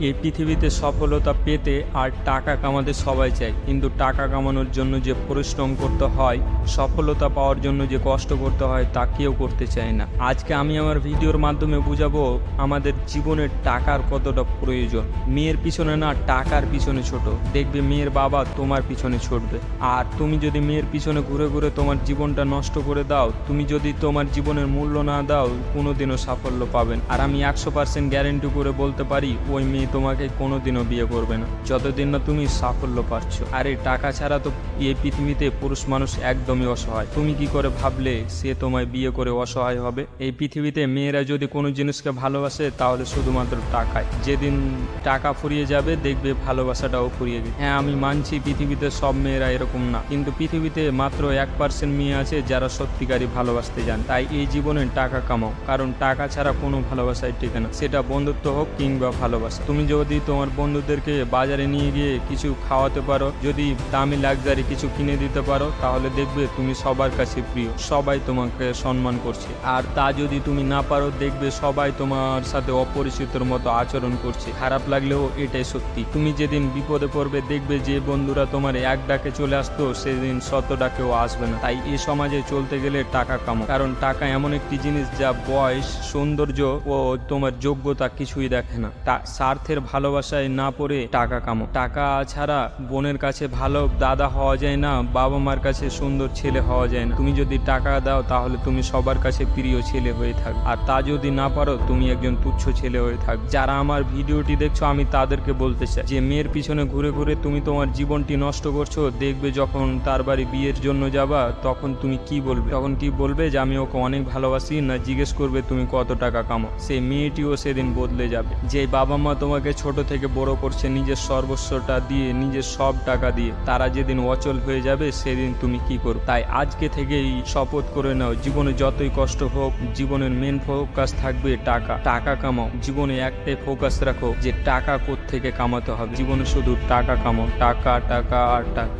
এই পৃথিবীতে সফলতা পেতে আর টাকা কামাতে সবাই চায়, কিন্তু টাকা কামানোর জন্য যে পরিশ্রম করতে হয়, সফলতা পাওয়ার জন্য যে কষ্ট করতে হয়, তা কেউ করতে চায় না। আজকে আমি আমার ভিডিওর মাধ্যমে বুঝাবো আমাদের জীবনের টাকার কতটা প্রয়োজন। মেয়ের পিছনে না, টাকার পিছনে ছোট, দেখবে মেয়ের বাবা তোমার পিছনে ছুটবে। আর তুমি যদি মেয়ের পিছনে ঘুরে ঘুরে তোমার জীবনটা নষ্ট করে দাও, তুমি যদি তোমার জীবনের মূল্য না দাও, কোনোদিনও সাফল্য পাবেন। আর আমি 100% গ্যারেন্টি করে বলতে পারি, ওই মেয়ে তোমাকে কোনোদিনও বিয়ে করবে না, যতদিন না তুমি সাফল্য পাচ্ছ। আর এই টাকা ছাড়া তো এই পৃথিবীতে পুরুষ মানুষ একদমই অসহায়। তুমি কি করে ভাবলে সে তোমায় বিয়ে করে অসহায় হবে? এই পৃথিবীতে মেয়েরা যদি কোনো জিনিসকে ভালোবাসে, তাহলে শুধুমাত্র টাকায়। যেদিন টাকা ফুরিয়ে যাবে, দেখবে ভালোবাসাটাও ফুরিয়ে গেছে। হ্যাঁ, আমি মানছি পৃথিবীতে সব মেয়েরা এরকম না, কিন্তু পৃথিবীতে মাত্র 1% মেয়ে আছে যারা সত্যিকারই ভালোবাসতে জানে। তাই এই জীবনে টাকা কামাও, কারণ টাকা ছাড়া কোনো ভালোবাসায় টিকে না, সেটা বন্ধুত্ব হোক কিংবা ভালোবাসা। তুমি যদি তোমার বন্ধুদেরকে বাজারে নিয়ে গিয়ে কিছু খাওয়াতে পারো, যদি দামি লাক্সারি কিছু কিনে দিতে পারো, তাহলে দেখবে তুমি সবার কাছে প্রিয়, সবাই তোমাকে সম্মান করছে। আর তা যদি তুমি না পারো, দেখবে সবাই তোমার সাথে অপরিচিতর মতো আচরণ করছে। খারাপ লাগলেও এটাই সত্যি। তুমি যেদিন বিপদে পড়বে, দেখবে যে বন্ধুরা তোমার এক ডাকে চলে আসতো, সেদিন 100 ডাকেও আসবে না। তাই এই সমাজে চলতে গেলে টাকা কামাও, কারণ টাকা এমন একটি জিনিস যা বয়স, সৌন্দর্য ও তোমার যোগ্যতা কিছুই দেখে না। স্বার্থের ভালোবাসায় না পড়ে টাকা কামাও। টাকা ছাড়া বোনের কাছে ভালো দাদা হওয়া যায় না, বাবা মার কাছে সুন্দর ছেলে হওয়া যায় না। তুমি যদি টাকা দাও, তাহলে তুমি সবার কাছে প্রিয় ছেলে হয়ে থাকবে। আর তা যদি না পারো, তুমি একজন তুচ্ছ ছেলে হয়ে থাকবে। যারা আমার ভিডিওটি দেখছো, আমি তাদেরকে বলতে চাই যে মেয়ের পিছনে ঘুরে ঘুরে তুমি তোমার জীবনটি নষ্ট করছো। দেখবে যখন তার বাড়ি বিয়ের জন্য যাবা, তখন তুমি কি বলবে? তখন কি বলবে যে আমি ওকে অনেক ভালোবাসি, না জিজ্ঞেস করবে তুমি কত টাকা কামাও? সেই মেয়েটিও সেদিন বদলে যাবে। যে বাবা মা তোমাকে ছোট থেকে বড় করছে নিজের সর্বস্বটা দিয়ে, নিজের সব টাকা দিয়ে, তারা যেদিন অচল হয়ে যাবে, সেদিন তুমি কি করবে? তাই আজকে থেকেই শপথ করে নাও, জীবনে যতই কষ্ট হোক, জীবনের মেন ফোকাস থাকবে টাকা। টাকা কামাও, জীবনে একটাই ফোকাস রাখো যে টাকা কোত্থেকে কামাতে হবে। জীবনে শুধু টাকা কামাও, টাকা টাকা আর টাকা।